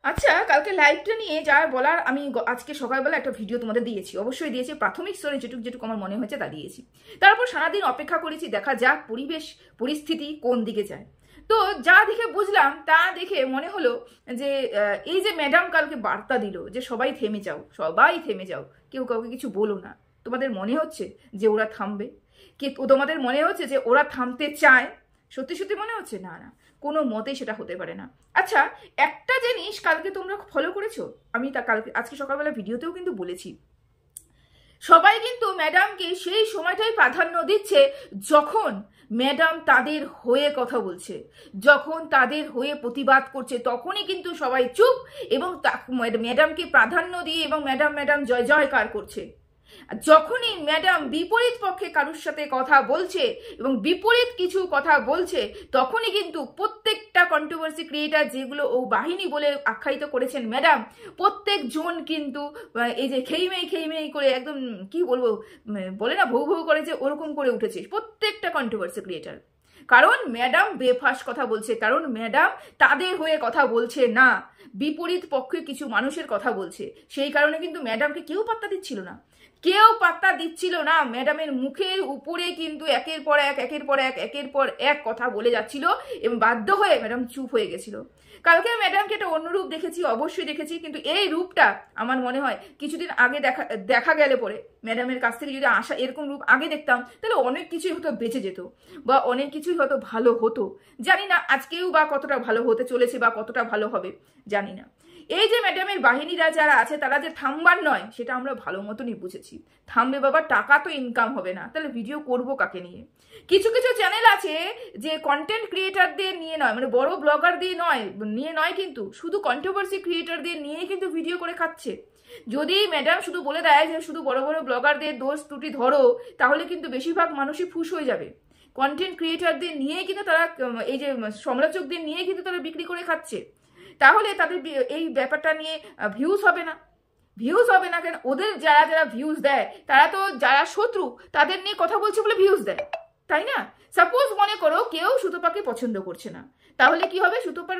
আচ্ছা, কালকে লাইভটা নিয়ে যা বলার আমি আজকে সকালবেলা একটা ভিডিও তোমাদের দিয়েছি, অবশ্যই দিয়েছি। প্রাথমিক স্তরে যেটুকু আমার মনে হয়েছে তা দিয়েছি। তারপর সারাদিন অপেক্ষা করেছি, দেখা যাক পরিস্থিতি কোন দিকে যায়। তো যা দেখে বুঝলাম, তা দেখে মনে হলো যে এই যে ম্যাডাম কালকে বার্তা দিল যে সবাই থেমে যাও, সবাই থেমে যাও, কেউ কাউকে কিছু বলো না। তোমাদের মনে হচ্ছে যে ওরা থামবে? তোমাদের মনে হচ্ছে যে ওরা থামতে চায়? সত্যি সত্যি মনে হচ্ছে? না না, কোনো মতেই সেটা হতে পারে না। আচ্ছা, একটা জিনিস কালকে তোমরা ফলো করেছো, আমি তা কালকে আজকে সকালবেলা ভিডিওতেও কিন্তু বলেছি, সবাই কিন্তু ম্যাডামকে সেই সময়টাই প্রাধান্য দিচ্ছে যখন ম্যাডাম তাদের হয়ে কথা বলছে, যখন তাদের হয়ে প্রতিবাদ করছে, তখনই কিন্তু সবাই চুপ এবং ম্যাডামকে প্রাধান্য দিয়ে এবং ম্যাডাম ম্যাডাম জয় জয়কার করছে। যখনই ম্যাডাম বিপরীত পক্ষে কারোর সাথে কথা বলছে এবং বিপরীত কিছু কথা বলছে, তখনই কিন্তু প্রত্যেকটা কন্ট্রোভার্সি ক্রিয়েটার, যেগুলো ও বাহিনী বলে আখ্যায়িত করেছেন ম্যাডাম, প্রত্যেকজন কিন্তু এই যে খেইমেই করে একদম কি বলবো, বলে না ভৌ ভৌ করে, যে ওরকম করে উঠেছে প্রত্যেকটা কন্ট্রোভার্সি ক্রিয়েটার। কারণ ম্যাডাম বেফাস কথা বলছে, কারণ ম্যাডাম তাদের হয়ে কথা বলছে না, বিপরীত পক্ষে কিছু মানুষের কথা বলছে। সেই কারণে কিন্তু ম্যাডামকে কেউ পাত্তা দিচ্ছিল না, কেউ পাত্তা দিচ্ছিল না। ম্যাডামের মুখের উপরে কিন্তু একের পর এক কথা বলে যাচ্ছিল এবং বাধ্য হয়ে ম্যাডাম চুপ হয়ে গেছিল। কালকে ম্যাডামকে একটা অন্য রূপ দেখেছি, অবশ্যই দেখেছি, কিন্তু এই রূপটা আমার মনে হয় কিছুদিন আগে দেখা গেলে পরে ম্যাডামের কাছ থেকে যদি আসা এরকম রূপ আগে দেখতাম, তাহলে অনেক কিছুই হয়তো বেঁচে যেত বা অনেক কিছুই হয়তো ভালো হতো। জানি না আজকেও বা কতটা ভালো হতে চলেছে বা কতটা ভালো হবে, জানি না। এই যে ম্যাডামের বাহিনীরা যারা আছে, তারা যে থামবার নয় সেটা আমরা ভালো মতনই বুঝেছি। থামবে বাবা, টাকা তো ইনকাম হবে না, তাহলে ভিডিও করবো কাকে নিয়ে? কিছু কিছু চ্যানেল আছে যে কন্টেন্ট ক্রিয়েটারদের নিয়ে নয়, মানে বড় ব্লগারদের নয় কিন্তু শুধু কন্ট্রোভার্সি ক্রিয়েটারদের নিয়ে কিন্তু ভিডিও করে খাচ্ছে। যদি ম্যাডাম শুধু বলে দেয় যে শুধু বড় বড় ব্লগারদের দোষ ত্রুটি ধরো, তাহলে কিন্তু বেশিরভাগ মানুষই ফুস হয়ে যাবে। কন্টেন্ট ক্রিয়েটারদের নিয়ে কিন্তু তারা, এই যে সমালোচকদের নিয়ে কিন্তু তারা বিক্রি করে খাচ্ছে। তাহলে তাদের এই ব্যাপারটা নিয়ে ভিউজ হবে না। কেন? ওদের যারা যারা ভিউজ দেয়, তারা তো যারা শত্রু তাদের নিয়ে কথা বলছে বলে ভিউজ দেয়, তাই না? সাপোজ মনে করো কেউ সুতপাকে পছন্দ করছে না, তাহলে কি হবে? সুতপার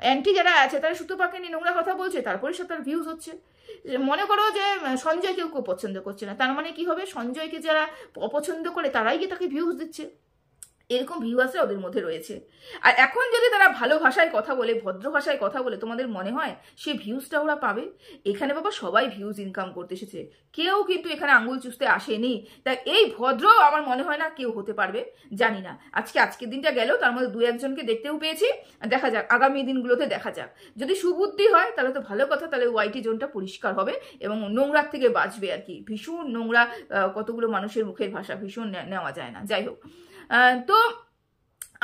অ্যান্টি যারা আছে তারা সুতপাকে নিয়ে নোংরা কথা বলছে, তারপরে সে তার ভিউজ হচ্ছে। মনে করো যে সঞ্জয় কেউ পছন্দ করছে না, তার মানে কি হবে? সঞ্জয়কে যারা অপছন্দ করে তারাই কি তাকে ভিউজ দিচ্ছে। এরকম ভিউয়ার্সরা ওদের মধ্যে রয়েছে। আর এখন যদি তারা ভালো ভাষায় কথা বলে, ভদ্র ভাষায় কথা বলে, তোমাদের মনে হয় সেই ভিউজটা ওরা পাবে? এখানে বাবা সবাই ভিউজ ইনকাম করতে এসেছে, কেউ কিন্তু এখানে আঙুল চুষতে আসেনি। তাই এই ভদ্র আমার মনে হয় না কেউ হতে পারবে, জানি না। আজকের দিনটা গেল, তার মধ্যে দু একজনকে দেখতেও পেয়েছি, দেখা যাক আগামী দিনগুলোতে দেখা যাক। যদি সুবুদ্ধি হয় তাহলে তো ভালো কথা, তাহলে ওয়াইটি জোনটা পরিষ্কার হবে এবং নোংরার থেকে বাঁচবে আর কি। ভীষণ নোংরা, কতগুলো মানুষের মুখের ভাষা ভীষণ নেওয়া যায় না। যাই হোক, তো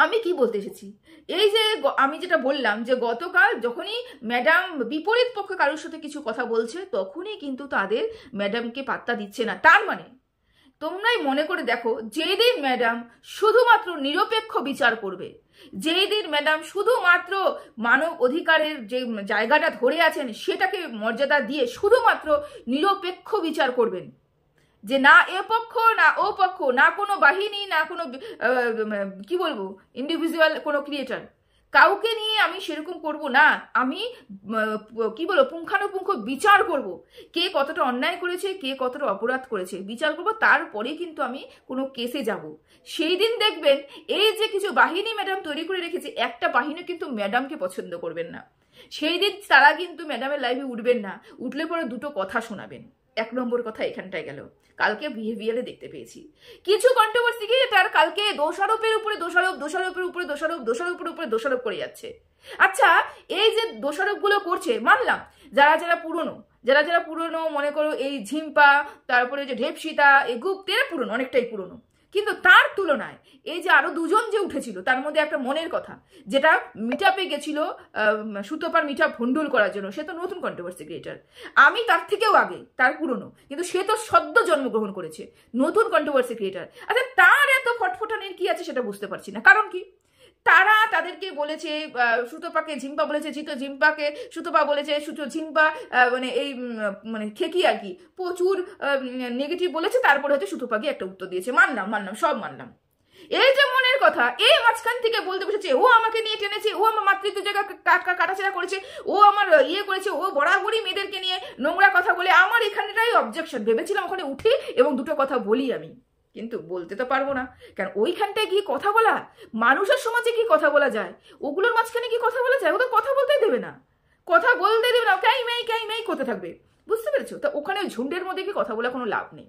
আমি কি বলতে এসেছি, এই যে আমি যেটা বললাম যে গতকাল যখনই ম্যাডাম বিপরীত পক্ষে কারোর সাথে কিছু কথা বলছে, তখনই কিন্তু তাদের ম্যাডামকে পাত্তা দিচ্ছে না। তার মানে তোমরাই মনে করে দেখো, যেই দিন ম্যাডাম শুধুমাত্র নিরপেক্ষ বিচার করবে, যেই দিন ম্যাডাম শুধুমাত্র মানব অধিকারের যে জায়গাটা ধরে আছেন সেটাকে মর্যাদা দিয়ে শুধুমাত্র নিরপেক্ষ বিচার করবেন, যে না এ পক্ষ না ও পক্ষ, না কোনো বাহিনী, না কোনো কি বলবো ইন্ডিভিজুয়াল কোনো ক্রিয়েটার, কাউকে নিয়ে আমি সেরকম করব না। আমি কি বলবো পুঙ্খানুপুঙ্খ বিচার করব, কে কতটা অন্যায় করেছে, কে কতটা অপরাধ করেছে বিচার করব, তারপরে কিন্তু আমি কোনো কেসে যাব। সেই দিন দেখবেন এই যে কিছু বাহিনী ম্যাডাম তৈরি করে রেখেছে, একটা বাহিনী কিন্তু ম্যাডামকে পছন্দ করবেন না। সেই দিন তারা কিন্তু ম্যাডামের লাইভে উঠবেন না, উঠলে পরে দুটো কথা শোনাবেন। এক নম্বর কথা এখানটায় গেল। কালকে বিহেভিয়ারে দেখতে পেয়েছি কিছু কন্ট্রোভার্সি কি তার কালকে দোষারোপের উপরে দোষারোপ করে যাচ্ছে। আচ্ছা, এই যে দোষারোপগুলো করছে, মানলাম যারা যারা পুরনো মনে করো এই ঝিম্পা, তারপরে যে ঢেপসিতা, এই গুপ্তের পুরনো, অনেকটাই পুরনো, কিন্তু তার তুলনায় এই যে আরো দুজন যে উঠেছিল, তার মধ্যে একটা মনের কথা, যেটা মিটআপে গেছিল সুতপার মিটআপ ভন্ডুল করার জন্য, সে তো নতুন কন্ট্রোভার্সি ক্রিয়েটার। আমি তার থেকেও আগে, তার পুরনো, কিন্তু সে তো সদ্য জন্মগ্রহণ করেছে, নতুন কন্ট্রোভার্সি ক্রিয়েটার। আচ্ছা, তার এত ফটফটানির কি আছে সেটা বুঝতে পারছি না। কারণ কি? তারা তাদেরকে বলেছে, সুতপাকে ঝিম্পা বলেছে, ঝিম্পাকে সুতপা বলেছে, ঝিম্পা মানে এই মানে খেকি আর কি প্রচুর নেগেটিভ বলেছে, তারপরে হয়তো সুতপাকে একটা উত্তর দিয়েছে। মানলাম, সব মানলাম। এই যে মনের কথা, এই মাঝখান থেকে বলতে বসেছে ও আমাকে নিয়ে টেনেছে, ও আমার মাতৃত্ব জায়গা কাটাছেড়া করেছে, ও আমার ইয়ে করেছে, ও বরাবরই মেয়েদেরকে নিয়ে নোংরা কথা বলে। আমার এখানটাই অবজেকশন, ভেবেছিলাম ওখানে উঠি এবং দুটো কথা বলি আমি, কিন্তু বলতে তো পারবো না, কারণ ওইখানটায় গিয়ে কথা বলা, মানুষের সমাজে কি কথা বলা যায়, ওগুলোর মাঝখানে কি কথা বলা যায়? ও তো কথা বলতেই দেবে না, কথা বলতে দেবে না, ক্যাই মেই করতে থাকবে, বুঝতে পেরেছো? তা ওখানে ঝুন্ডের মধ্যে কি কথা বলা কোনো লাভ নেই,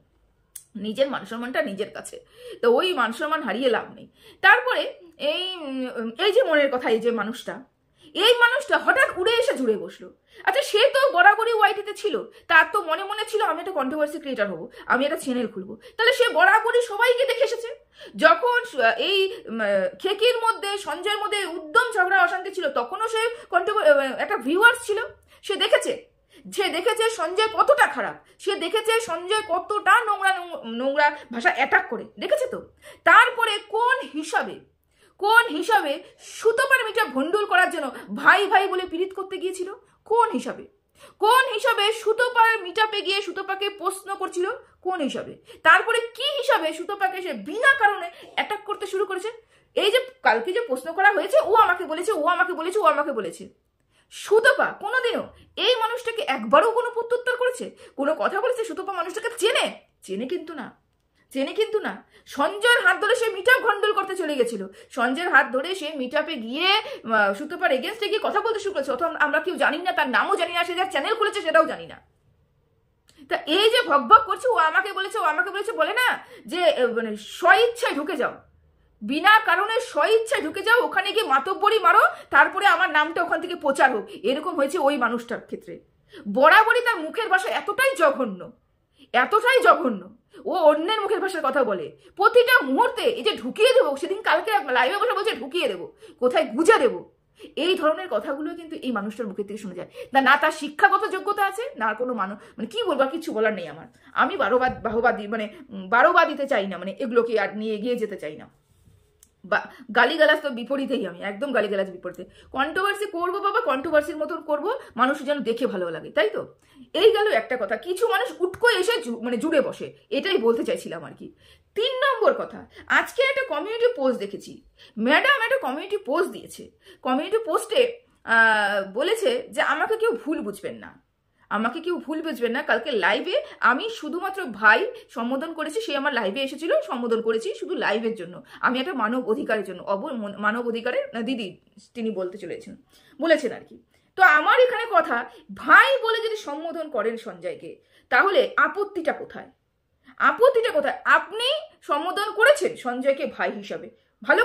নিজের মান সম্মানটা নিজের কাছে, তো ওই মান সম্মান হারিয়ে লাভ নেই। তারপরে এই এই যে মনের কথা, এই যে মানুষটা হঠাৎ উড়ে এসে জুড়ে বসলো। আচ্ছা, সে তো বরাবরই ওয়াইটিতে ছিল, তার তো মনে মনে ছিল আমি একটা কন্ট্রোভার্সি ক্রিয়েটার হবো, আমি একটা চ্যানেল খুলবো, তাহলে সে বরাবরই সবাইকে দেখে এসেছে। যখন এই খেকির মধ্যে সঞ্জয়ের মধ্যে উদ্যম ঝগড়া অশান্তি ছিল, তখনও সে একটা ভিউয়ার্স ছিল, সে দেখেছে সঞ্জয় কতটা খারাপ, সে দেখেছে সঞ্জয় কতটা নোংরা নোংরা ভাষা অ্যাটাক করে, দেখেছে তো। তারপরে কোন হিসাবে সুতপার মিটা ভন্ডুল করার জন্য ভাই ভাই বলে পীড়িত করতে গিয়েছিল? কোন হিসাবে সুতপার মিটাপে গিয়ে সুতপাকে প্রশ্ন করছিল? কোন হিসাবে? তারপরে কি হিসাবে সুতপাকে সে বিনা কারণে অ্যাটাক করতে শুরু করেছে? এই যে কালকে যে প্রশ্ন করা হয়েছে, ও আমাকে বলেছে, সুতপা কোনোদিনও এই মানুষটাকে একবারও কোনো প্রত্যুত্তর করেছে, কোনো কথা বলেছে? সুতপা মানুষটাকে চেনে কিন্তু না। সঞ্জয়ের হাত ধরে সে মিটআপ গন্ডল করতে চলে গেছিল, সঞ্জয়ের হাত ধরে সে মিটআপে গিয়ে সুতপার এগেনস্টে গিয়ে কথা বলতে শুরু করেছে, অথবা আমরা কেউ জানি না, তার নামও জানি না, সে যার চ্যানেল খুলেছে সেটাও জানি না। তা এই যে ভক করছে ও আমাকে বলেছে বলে না যে মানে স্বইচ্ছায় ঢুকে যাও, বিনা কারণে স্বইচ্ছায় ঢুকে যাও, ওখানে গিয়ে মাতব্বরি মারো, তারপরে আমার নামটা ওখান থেকে প্রচার হোক। এরকম হয়েছে ওই মানুষটার ক্ষেত্রে। বরাবরই তার মুখের ভাষা এতটাই জঘন্য, ও অন্যের মুখের ভাষার কথা বলে প্রতিটা মুহূর্তে। এই যে ঢুকিয়ে দেবো, সেদিন কালকে লাইভে বসে বলছে ঢুকিয়ে দেবো, কোথায় গুজে দেবো, এই ধরনের কথাগুলো কিন্তু এই মানুষটার মুখের থেকে শোনা যায় না। তার শিক্ষাগত যোগ্যতা আছে না, আর কোনো মানুষ মানে কি বলবো, কিছু বলার নেই আমার। আমি বারোবা দিতে চাই না, মানে এগুলোকে আর নিয়ে এগিয়ে যেতে চাই না। গালিগালাজ তো বিপরীতেই, আমি একদম গালিগালাজ বিপরীতে। কন্ট্রোভার্সি করবো বাবা, কন্ট্রোভার্সির মতন করবো, মানুষ যেন দেখে ভালো লাগে, তাই তো। এই গেল একটা কথা, কিছু মানুষ উটকো এসে মানে জুড়ে বসে, এটাই বলতে চাইছিলাম আর কি। 3 নম্বর কথা, আজকে একটা কমিউনিটি পোস্ট দেখেছি, ম্যাডাম একটা কমিউনিটি পোস্ট দিয়েছে। কমিউনিটি পোস্টে বলেছে যে আমাকে কেউ ভুল বুঝবেন না, কালকে লাইভে আমি শুধুমাত্র ভাই সম্বোধন করেছি, সে আমার লাইভে এসেছিল, সম্বোধন করেছি শুধু লাইভের জন্য, আমি একটা মানব অধিকারের জন্য, মানব অধিকারের দিদি তিনি বলেছেন আর কি। তো আমার এখানে কথা, ভাই বলে যদি সম্বোধন করেন সঞ্জয়কে, তাহলে আপত্তিটা কোথায়? আপনি সম্বোধন করেছেন সঞ্জয়কে ভাই হিসাবে, ভালো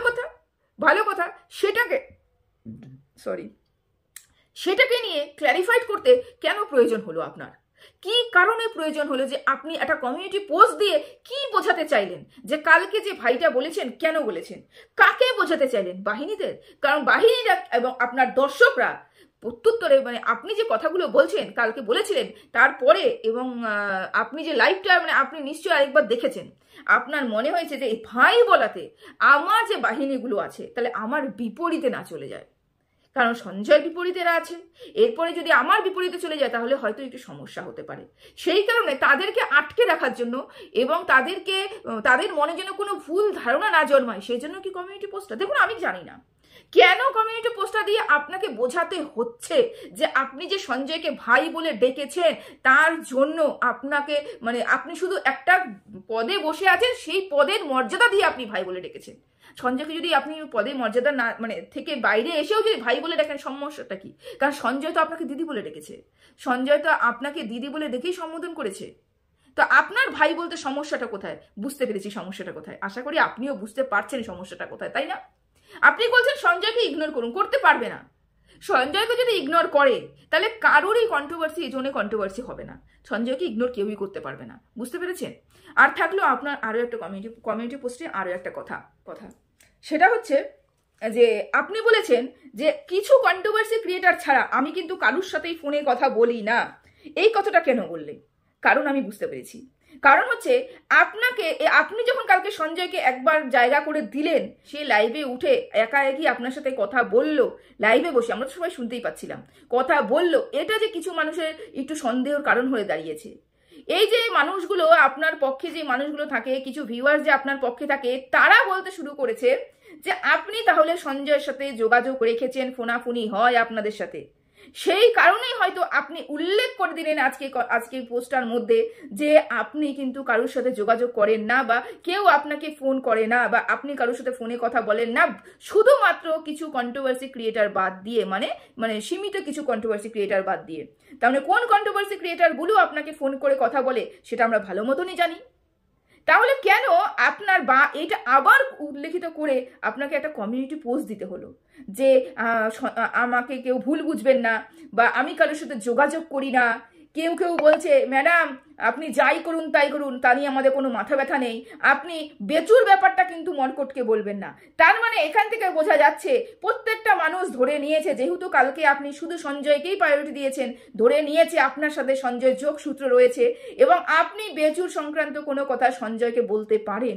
কথা, সেটাকে নিয়ে ক্ল্যারিফাইড করতে কেন প্রয়োজন হলো আপনার? কি কারণে প্রয়োজন হলো যে আপনি একটা কমিউনিটি পোস্ট দিয়ে কি বোঝাতে চাইলেন? যে কালকে যে ভাইটা বলেছেন, কেন বলেছেন, কাকে বোঝাতে চাইলেন? বাহিনীদের? কারণ বাহিনীরা এবং আপনার দর্শকরা প্রত্যুত্তরে মানে আপনি যে কথাগুলো বলছেন কালকে বলেছিলেন, তারপরে এবং আপনি যে লাইভটা মানে আপনি নিশ্চয়ই আরেকবার দেখেছেন, আপনার মনে হয়েছে যে এই ভাই বলাতে আমার যে বাহিনীগুলো আছে তাহলে আমার বিপরীতে না চলে যায়, কারণ সঞ্জয় বিপরীতেরা আছে, এরপরে যদি আমার বিপরীতে চলে যায় তাহলে হয়তো একটু সমস্যা হতে পারে। সেই কারণে তাদেরকে আটকে রাখার জন্য এবং তাদের মনে যেন কোনো ভুল ধারণা না জন্মায়, সেই জন্য কি কমিউনিটি পোস্টটা, দেখুন আমি জানি না কেন কমিউনিটি পোস্টটা দিয়ে আপনাকে বোঝাতে হচ্ছে যে আপনি যে সঞ্জয়কে ভাই বলে ডেকেছেন তার জন্য আপনাকে মানে আপনি শুধু একটা পদে বসে আছেন, সেই পদের মর্যাদা দিয়ে আপনি ভাই বলে ডেকেছেন। সঞ্জয়কে যদি আপনি পদে মর্যাদা না মানে থেকে বাইরে এসেও যদি ভাই বলে ডাকেন, সমস্যাটা কি? কারণ সঞ্জয় তো আপনাকে দিদি বলে ডেকেছে, সঞ্জয় তো আপনাকে দিদি বলে ডেকেই সম্বোধন করেছে। তো আপনার ভাই বলতে সমস্যাটা কোথায়? বুঝতে পেরেছি সমস্যাটা কোথায়, আশা করি আপনিও বুঝতে পারছেন সমস্যাটা কোথায়, তাই না? আপনি বলছেন সঞ্জয়কে ইগনোর করুন, করতে পারবে না। সঞ্জয়কে যদি ইগনোর করে তাহলে কারোরই কন্ট্রোভার্সি এই জন্য কন্ট্রোভার্সি হবে না, সঞ্জয়কে ইগনোর কেউই করতে পারবে না, বুঝতে পেরেছেন? আর থাকলো আপনার আরো একটা কমিউনিটি পোস্টে আরো একটা কথা, সেটা হচ্ছে যে আপনি বলেছেন যে কিছু কন্ট্রোভার্সি ক্রিয়েটার ছাড়া আমি কিন্তু কারুর সাথেই ফোনে কথা বলি না। এই কথাটা কেন বললেন? কারণ আমি বুঝতে পেরেছি, কারণ হচ্ছে আপনি যখন কালকে সঞ্জয়কে একবার জায়গা করে দিলেন, সে লাইভে উঠে একাএকি আপনার সাথে কথা বলল, লাইভে বসে আমরা তো সবাই শুনতেই পাচ্ছিলাম, কথা বলল, এটা যে কিছু মানুষের একটু সন্দেহের কারণ হয়ে দাঁড়িয়েছে। এই যে মানুষগুলো আপনার পক্ষে, যে মানুষগুলো থাকে, কিছু ভিউয়ার্স যে আপনার পক্ষে থাকে, তারা বলতে শুরু করেছে যে আপনি তাহলে সঞ্জয়ের সাথে যোগাযোগ রেখেছেন, ফোনাফুনি হয় আপনাদের সাথে, সেই কারণেই হয়তো আপনি উল্লেখ করে দিলেন আজকে পোস্টার মধ্যে যে আপনি কিন্তু কারোর সাথে যোগাযোগ করেন না, বা কেউ আপনাকে ফোন করে না, বা আপনি কারোর সাথে ফোনে কথা বলেন না, শুধুমাত্র কিছু কন্ট্রোভার্সি ক্রিয়েটার বাদ দিয়ে, মানে সীমিত কিছু কন্ট্রোভার্সি ক্রিয়েটার বাদ দিয়ে। তার মানে কোন কন্ট্রোভার্সি ক্রিয়েটারগুলো আপনাকে ফোন করে কথা বলে সেটা আমরা ভালো মতনই জানি। তাহলে কেন আপনার বা এটা আবার উল্লেখিত করে আপনাকে একটা কমিউনিটি পোস্ট দিতে হলো যে আমাকে কেউ ভুল বুঝবেন না, বা আমি কারোর সাথে যোগাযোগ করি না। কেউ কেউ বলছে ম্যাডাম আপনি যাই করুন তাই করুন, তা নিয়ে আমাদের কোনো মাথা ব্যথা নেই, আপনি বেচুর ব্যাপারটা কিন্তু মর্কটকে বলবেন না। তার মানে এখান থেকে বোঝা যাচ্ছে প্রত্যেকটা মানুষ ধরে নিয়েছে, যেহেতু কালকে আপনি শুধু সঞ্জয়কেই প্রায়োরিটি দিয়েছেন, ধরে নিয়েছে আপনার সাথে সঞ্জয়ের যোগসূত্র রয়েছে, এবং আপনি বেচুর সংক্রান্ত কোনো কথা সঞ্জয়কে বলতে পারেন।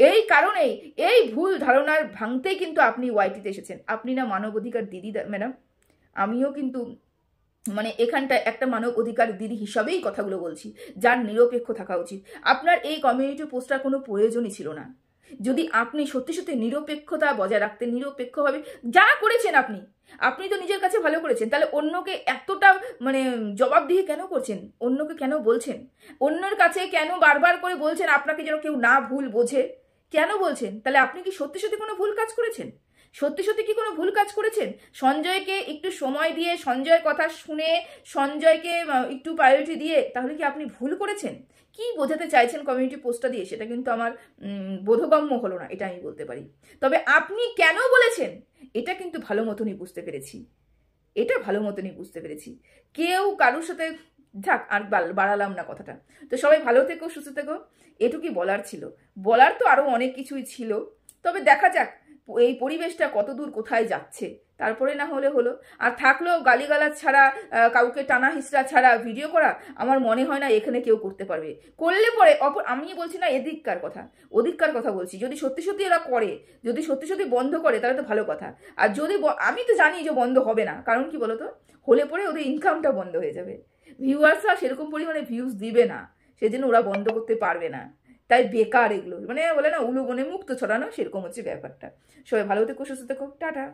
এই কারণেই এই ভুল ধারণার ভাঙতেই কিন্তু আপনি ওয়াইটিতে এসেছেন। আপনি না মানব অধিকার দিদি ম্যাডাম, আমিও কিন্তু মানে এখানটা একটা মানব অধিকার দিদি হিসাবেই কথাগুলো বলছি, যার নিরপেক্ষ থাকা উচিত। আপনার এই কমিউনিটি পোস্টার কোনো প্রয়োজনই ছিল না। যদি আপনি সত্যি সত্যি নিরপেক্ষতা বজায় রাখতেন, নিরপেক্ষভাবে যা করেছেন আপনি তো নিজের কাছে ভালো করেছেন, তাহলে অন্যকে এতটা মানে জবাবদিহি কেন করছেন? অন্যকে কেন বলছেন? অন্যের কাছে কেন বারবার করে বলছেন আপনাকে যেন কেউ না ভুল বোঝে? কেন বলছেন? তাহলে আপনি কি সত্যি সত্যি কোনো ভুল কাজ করেছেন? সত্যি সত্যি কি কোনো ভুল কাজ করেছেন? সঞ্জয়কে একটু সময় দিয়ে, সঞ্জয়ের কথা শুনে, সঞ্জয়কে একটু প্রায়োরিটি দিয়ে, তাহলে কি আপনি ভুল করেছেন? কি বোঝাতে চাইছেন কমিউনিটি পোস্টটা দিয়ে সেটা কিন্তু আমার বোধগম্য হলো না, এটা আমি বলতে পারি। তবে আপনি কেন বলেছেন এটা কিন্তু ভালো মতনই বুঝতে পেরেছি, এটা ভালো মতনই বুঝতে পেরেছি। কেউ কারোর সাথে যাক, আর বাড়ালাম না কথাটা। তো সবাই ভালো থেকো, সুস্থ থেকো, এটুকুই বলার ছিল। বলার তো আরো অনেক কিছুই ছিল, তবে দেখা যাক এই পরিবেশটা কতদূর কোথায় যাচ্ছে, তারপরে না হলে হলো। আর থাকলেও গালিগালাজ ছাড়া, কাউকে টানা হিসড়া ছাড়া ভিডিও করা আমার মনে হয় না এখানে কেউ করতে পারবে। করলে পরে আমি বলছি না এদিককার কথা, ওদিককার কথা বলছি। যদি সত্যি সত্যি এরা করে, যদি সত্যি সত্যি বন্ধ করে, তাহলে তো ভালো কথা। আর যদি আমি তো জানি যে বন্ধ হবে না, কারণ কি বলতো, হলে পরে ওদের ইনকামটা বন্ধ হয়ে যাবে, ভিউয়ার্সরা সেরকম পরিমাণে ভিউজ দিবে না, সেজন্য ওরা বন্ধ করতে পারবে না। তাই বেকার এগুলো, মানে বলে না উলুবনে মুক্ত ছড়ানো, সেরকম হচ্ছে ব্যাপারটা। সবাই ভালো থেকো, সুস্থ থেকো, টাটা।